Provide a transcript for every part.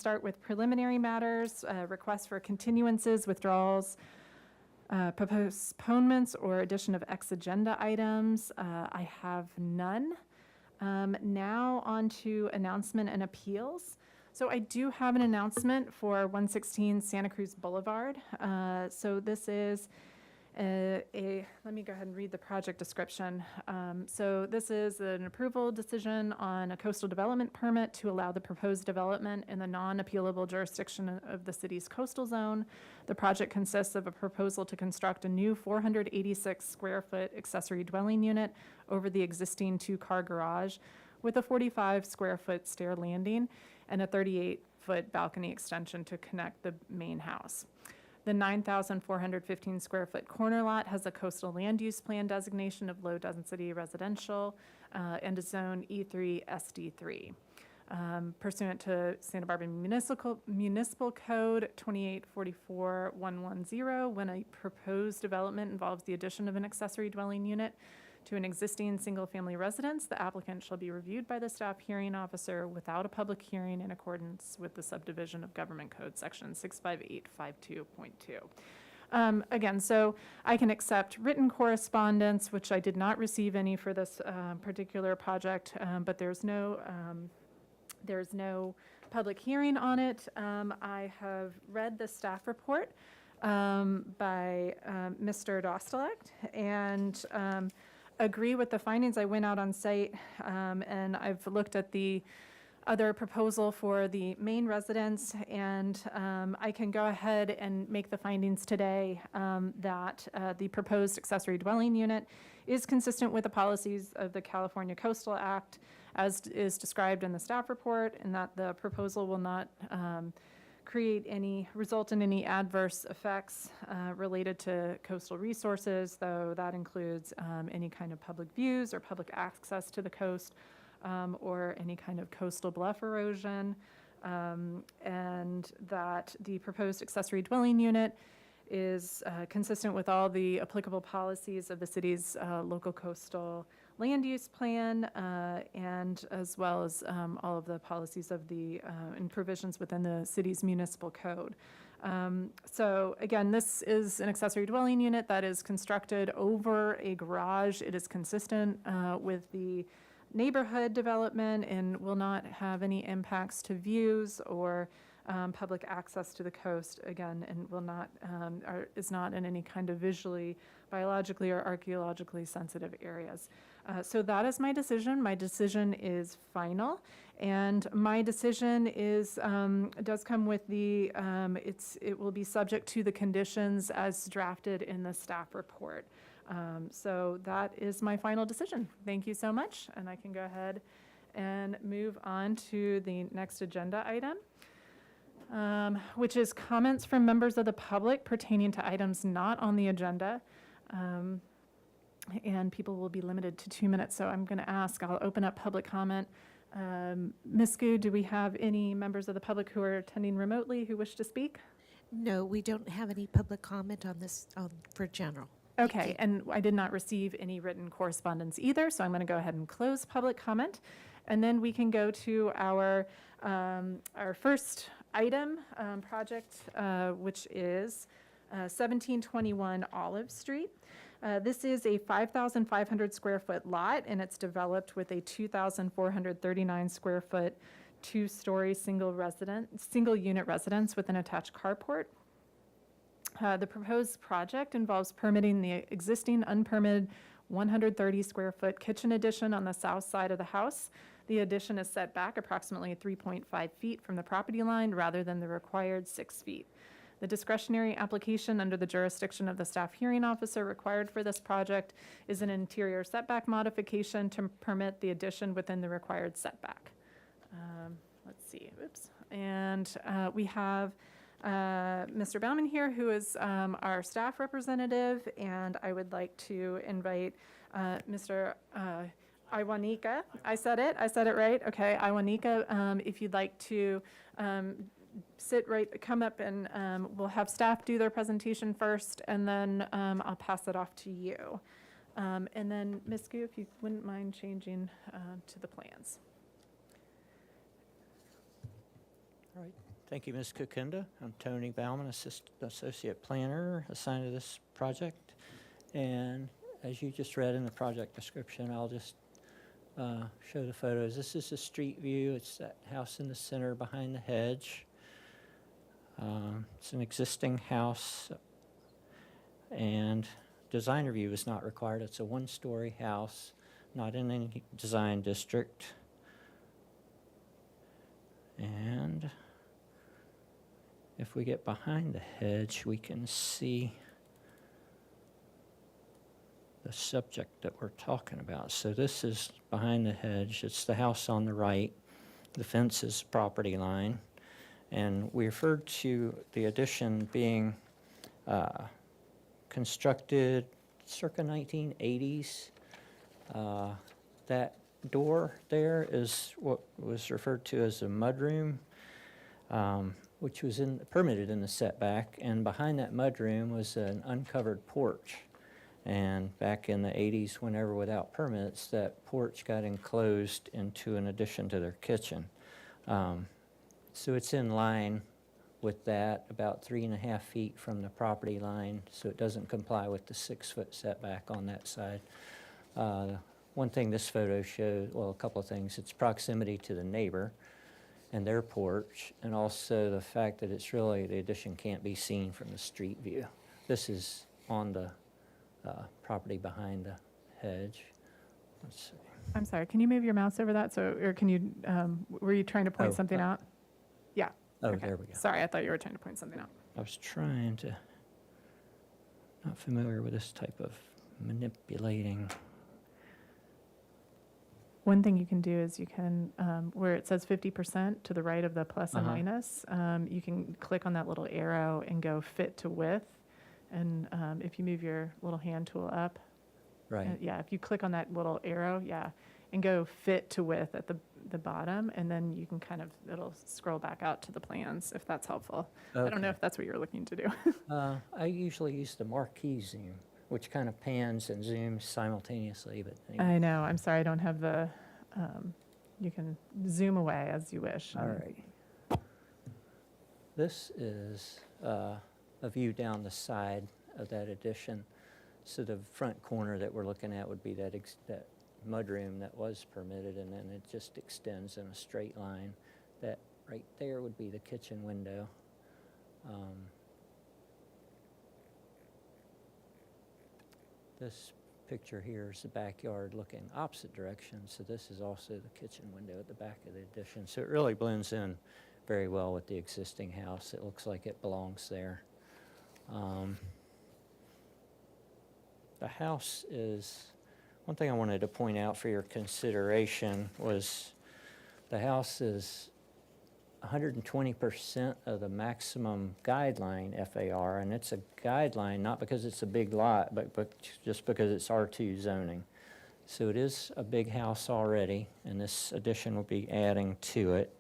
start with preliminary matters, requests for continuances, withdrawals, postponements, or addition of ex-agenda items. I have none. Now on to announcement and appeals. So I do have an announcement for 116 Santa Cruz Boulevard. So this is let me go ahead and read the project description. So this is an approval decision on a coastal development permit to allow the proposed development in the non-appealable jurisdiction of the city's coastal zone. The project consists of a proposal to construct a new 486 square foot accessory dwelling unit over the existing 2-car garage with a 45 square foot stair landing and a 38-foot balcony extension to connect the main house. The 9,415 square foot corner lot has a coastal land use plan designation of low density residential and a zone E3 SD3. Pursuant to Santa Barbara Municipal Code 2844110, when a proposed development involves the addition of an accessory dwelling unit to an existing single-family residence, the applicant shall be reviewed by the staff hearing officer without a public hearing in accordance with the subdivision of Government Code Section 65852.2. Again, so I can accept written correspondence, which I did not receive any for this particular project, but there's no public hearing on it. I have read the staff report by Mr. Dostelect and agree with the findings. I went out on site and I've looked at the other proposal for the main residence, and I can go ahead and make the findings today that the proposed accessory dwelling unit is consistent with the policies of the California Coastal Act as is described in the staff report, and that the proposal will not result in any adverse effects related to coastal resources, though that includes any kind of public views or public access to the coast or any kind of coastal bluff erosion, and that the proposed accessory dwelling unit is consistent with all the applicable policies of the city's local coastal land use plan, and as well as all of the policies of the and provisions within the city's municipal code. So again, this is an accessory dwelling unit that is constructed over a garage. It is consistent with the neighborhood development and will not have any impacts to views or public access to the coast, again, and will not is not in any kind of visually, biologically, or archaeologically sensitive areas. So that is my decision. My decision is final, and my decision is does come with the it will be subject to the conditions as drafted in the staff report. So that is my final decision. Thank you so much, and I can go ahead and move on to the next agenda item, which is comments from members of the public pertaining to items not on the agenda. And people will be limited to 2 minutes, so I'm going to ask, I'll open up public comment. Ms. Gu, do we have any members of the public who are attending remotely who wish to speak? No, we don't have any public comment on this for general. Okay, and I did not receive any written correspondence either, so I'm going to go ahead and close public comment, and then we can go to our first item project, which is 1721 Olive Street. This is a 5,500 square foot lot, and it's developed with a 2,439 square foot, 2-story single unit residence with an attached carport. The proposed project involves permitting the existing unpermitted 130 square foot kitchen addition on the south side of the house. The addition is set back approximately 3.5 feet from the property line rather than the required 6 feet. The discretionary application under the jurisdiction of the staff hearing officer required for this project is an interior setback modification to permit the addition within the required setback. Let's see, oops. And we have Mr. Bauman here, who is our staff representative, and I would like to invite Mr. Iwanika. I said it right? Okay, Iwanika, if you'd like to come up, and we'll have staff do their presentation first, and then I'll pass it off to you. And then Ms. Gu, if you wouldn't mind changing to the plans. All right. Thank you, Ms. Kukunda. I'm Tony Bauman, Associate Planner assigned to this project. And as you just read in the project description, I'll just show the photos. This is the street view. It's that house in the center behind the hedge. It's an existing house, and design review is not required. It's a one-story house, not in any design district. And if we get behind the hedge, we can see the subject that we're talking about. So this is behind the hedge. It's the house on the right. The fence is property line. And we referred to the addition being constructed circa 1980s. That door there is what was referred to as a mudroom, which was permitted in the setback. And behind that mudroom was an uncovered porch. And back in the 80s, whenever without permits, that porch got enclosed into an addition to their kitchen. So it's in line with that, about 3.5 feet from the property line, so it doesn't comply with the 6-foot setback on that side. One thing this photo shows, well, a couple of things. It's proximity to the neighbor and their porch, and also the fact that it's really, the addition can't be seen from the street view. This is on the property behind the hedge. Let's see. I'm sorry, can you move your mouse over that? So, or can you, were you trying to point Oh, something out? Yeah. Oh, Okay. there we go. Sorry, I thought you were trying to point something out. I was trying to, not familiar with this type of manipulating. One thing you can do is you can, where it says 50% to the right of the plus and Uh-huh. minus, you can click on that little arrow and go fit to width. And if you move your little hand tool up, Right. yeah, if you click on that little arrow, yeah, and go fit to width at the bottom, and then you can kind of, it'll scroll back out to the plans, if that's helpful. I don't know Okay. if that's what you're looking to do. I usually use the marquee zoom, which kind of pans and zooms simultaneously, but anyway. I know, I'm sorry, I don't have the, you can zoom away as you wish. All right. This is a view down the side of that addition. So the front corner that we're looking at would be that mudroom that was permitted, and then it just extends in a straight line. That right there would be the kitchen window. This picture here is the backyard looking opposite direction, so this is also the kitchen window at the back of the addition. So it really blends in very well with the existing house. It looks like it belongs there. The house is, one thing I wanted to point out for your consideration was the house is 120% of the maximum guideline FAR, and it's a guideline not because it's a big lot, but just because it's R2 zoning. So it is a big house already, and this addition will be adding to it.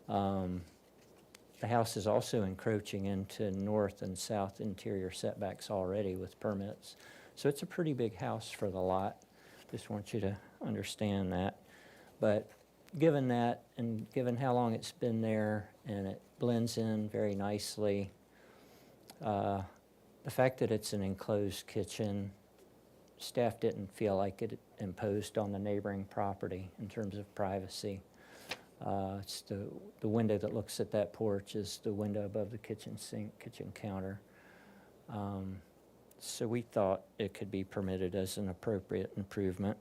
The house is also encroaching into north and south interior setbacks already with permits. So it's a pretty big house for the lot. Just want you to understand that. But given that, and given how long it's been there, and it blends in very nicely, the fact that it's an enclosed kitchen, staff didn't feel like it imposed on the neighboring property in terms of privacy. It's the window that looks at that porch is the window above the kitchen sink, kitchen counter. So we thought it could be permitted as an appropriate improvement.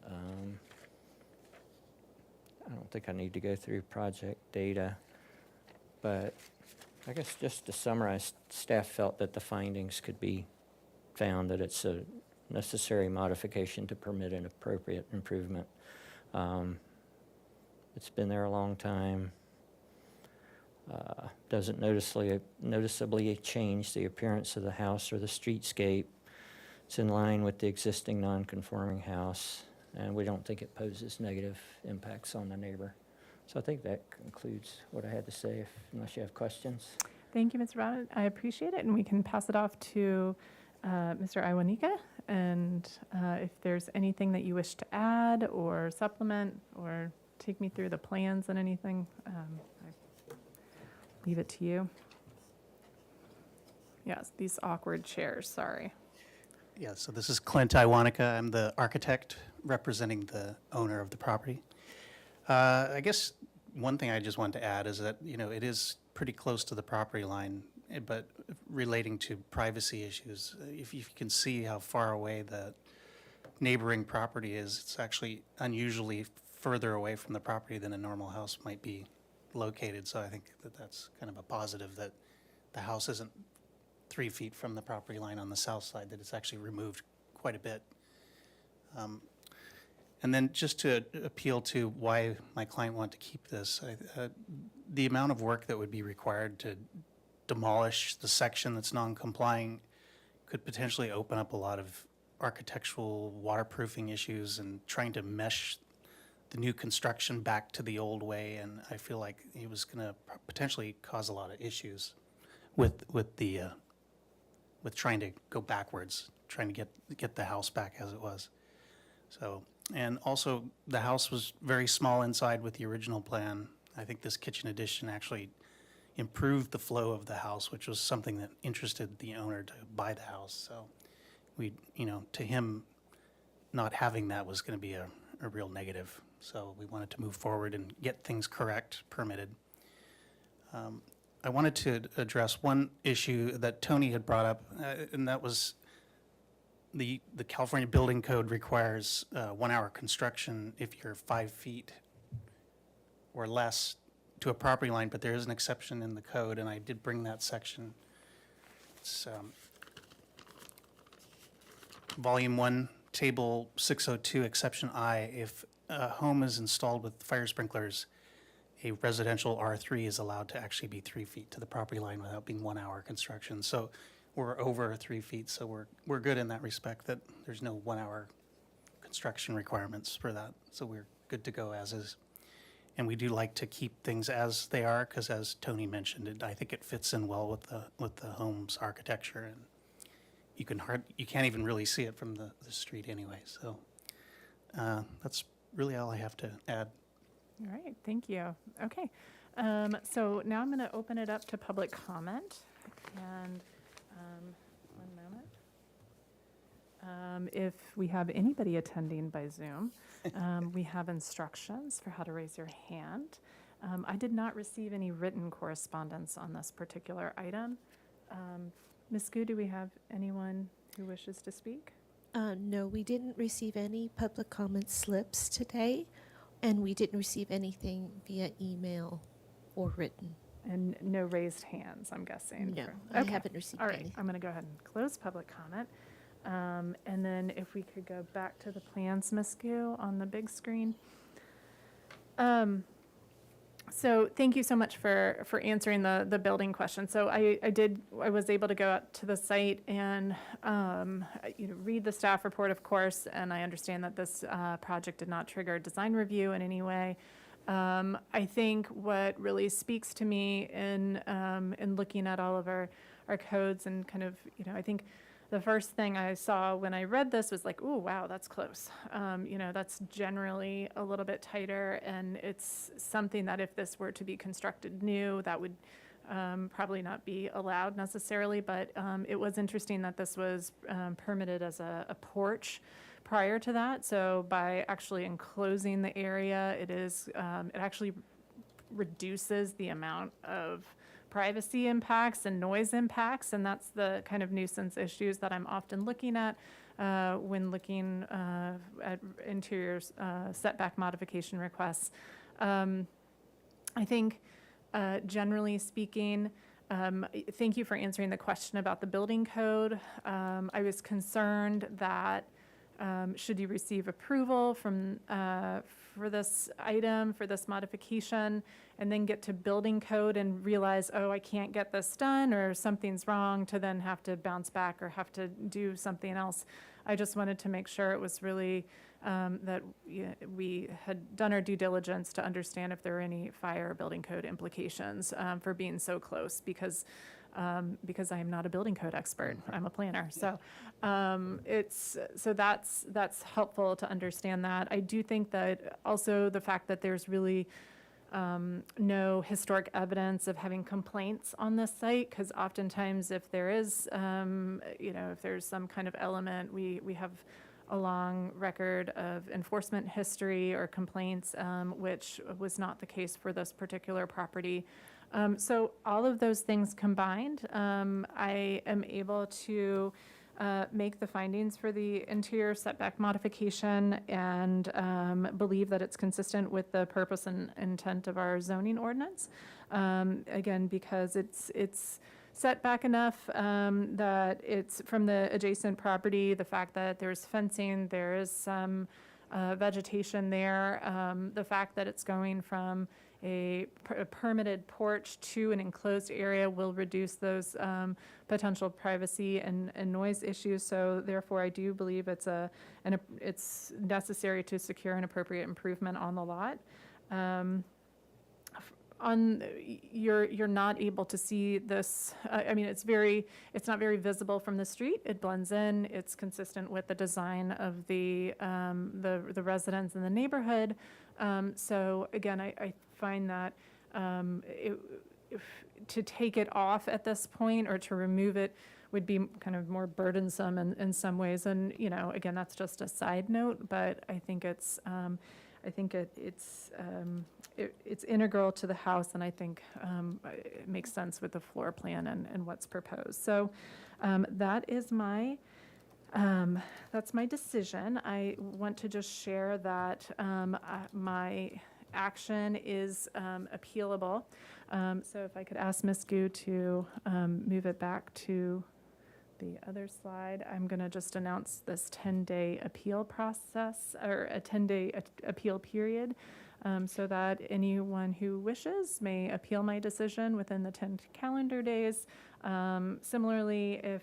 I don't think I need to go through project data, but I guess just to summarize, staff felt that the findings could be found that it's a necessary modification to permit an appropriate improvement. It's been there a long time. Doesn't noticeably change the appearance of the house or the streetscape. It's in line with the existing non-conforming house, and we don't think it poses negative impacts on the neighbor. So I think that concludes what I had to say, unless you have questions. Thank you, Mr. Bowden. I appreciate it, and we can pass it off to Mr. Iwanika. And if there's anything that you wish to add or supplement or take me through the plans and anything, I leave it to you. Yes, these awkward chairs, sorry. Yeah, so this is Clint Iwanika. I'm the architect representing the owner of the property. I guess one thing I just wanted to add is that, it is pretty close to the property line, but relating to privacy issues, if you can see how far away the neighboring property is, it's actually unusually further away from the property than a normal house might be located. So I think that that's kind of a positive, that the house isn't 3 feet from the property line on the south side, that it's actually removed quite a bit. And then just to appeal to why my client wanted to keep this, the amount of work that would be required to demolish the section that's non-complying could potentially open up a lot of architectural waterproofing issues and trying to mesh the new construction back to the old way. And I feel like it was going to potentially cause a lot of issues with trying to go backwards, trying to get the house back as it was. So, and also the house was very small inside with the original plan. I think this kitchen addition actually improved the flow of the house, which was something that interested the owner to buy the house. So to him, not having that was going to be a real negative. So we wanted to move forward and get things correct, permitted. I wanted to address one issue that Tony had brought up, and that was the California Building Code requires 1 hour construction if you're 5 feet or less to a property line, but there is an exception in the code, and I did bring that section. It's Volume 1, Table 602, Exception I. If a home is installed with fire sprinklers, a residential R3 is allowed to actually be 3 feet to the property line without being 1 hour construction. So we're over 3 feet, so we're good in that respect, that there's no 1 hour construction requirements for that. So we're good to go as is. And we do like to keep things as they are, because as Tony mentioned, I think it fits in well with the home's architecture, and you can't even really see it from the street anyway. So that's really all I have to add. All right, thank you. Okay, so now I'm going to open it up to public comment. And one moment. If we have anybody attending by Zoom, we have instructions for how to raise your hand. I did not receive any written correspondence on this particular item. Ms. Gu, do we have anyone who wishes to speak? No, we didn't receive any public comment slips today, and we didn't receive anything via email or written. And no raised hands, I'm guessing. No, for- I Okay. haven't received All right, any. I'm going to go ahead and close public comment. And then if we could go back to the plans, Ms. Gu, on the big screen. So thank you so much for answering the building question. So I was able to go out to the site and read the staff report, of course, and I understand that this project did not trigger design review in any way. I think what really speaks to me in looking at all of our codes and kind of, I think the first thing I saw when I read this was like, ooh, wow, that's close. That's generally a little bit tighter, and it's something that if this were to be constructed new, that would probably not be allowed necessarily, but it was interesting that this was permitted as a porch prior to that. So by actually enclosing the area, it actually reduces the amount of privacy impacts and noise impacts, and that's the kind of nuisance issues that I'm often looking at when looking at interior setback modification requests. I think generally speaking, thank you for answering the question about the building code. I was concerned that should you receive approval for this item, for this modification, and then get to building code and realize, oh, I can't get this done, or something's wrong, to then have to bounce back or have to do something else. I just wanted to make sure it was really that we had done our due diligence to understand if there were any fire or building code implications for being so close, because I am not a building code expert. I'm a planner. So that's helpful to understand that. I do think that also the fact that there's really no historic evidence of having complaints on this site, because oftentimes if there is, if there's some kind of element, we have a long record of enforcement history or complaints, which was not the case for this particular property. So all of those things combined, I am able to make the findings for the interior setback modification and believe that it's consistent with the purpose and intent of our zoning ordinance. Again, because it's set back enough that it's from the adjacent property, the fact that there's fencing, there is some vegetation there, the fact that it's going from a permitted porch to an enclosed area will reduce those potential privacy and noise issues. So therefore, I do believe it's necessary to secure an appropriate improvement on the lot. You're not able to see this. It's not very visible from the street. It blends in. It's consistent with the design of the residents in the neighborhood. So again, I find that to take it off at this point or to remove it would be kind of more burdensome in some ways. And again, that's just a side note, but I think it's integral to the house, and I think it makes sense with the floor plan and what's proposed. So that is that's my decision. I want to just share that my action is appealable. So if I could ask Ms. Gu to move it back to the other slide, I'm going to just announce this 10-day appeal process, or a 10-day appeal period, so that anyone who wishes may appeal my decision within the 10 calendar days. Similarly, if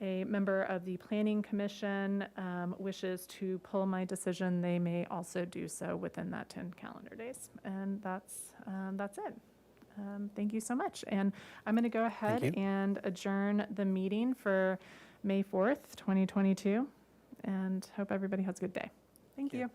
a member of the Planning Commission wishes to pull my decision, they may also do so within that 10 calendar days. And that's it. Thank you so much. And I'm going to go ahead and adjourn the meeting for May 4th, 2022, and hope everybody has a good day. Thank you.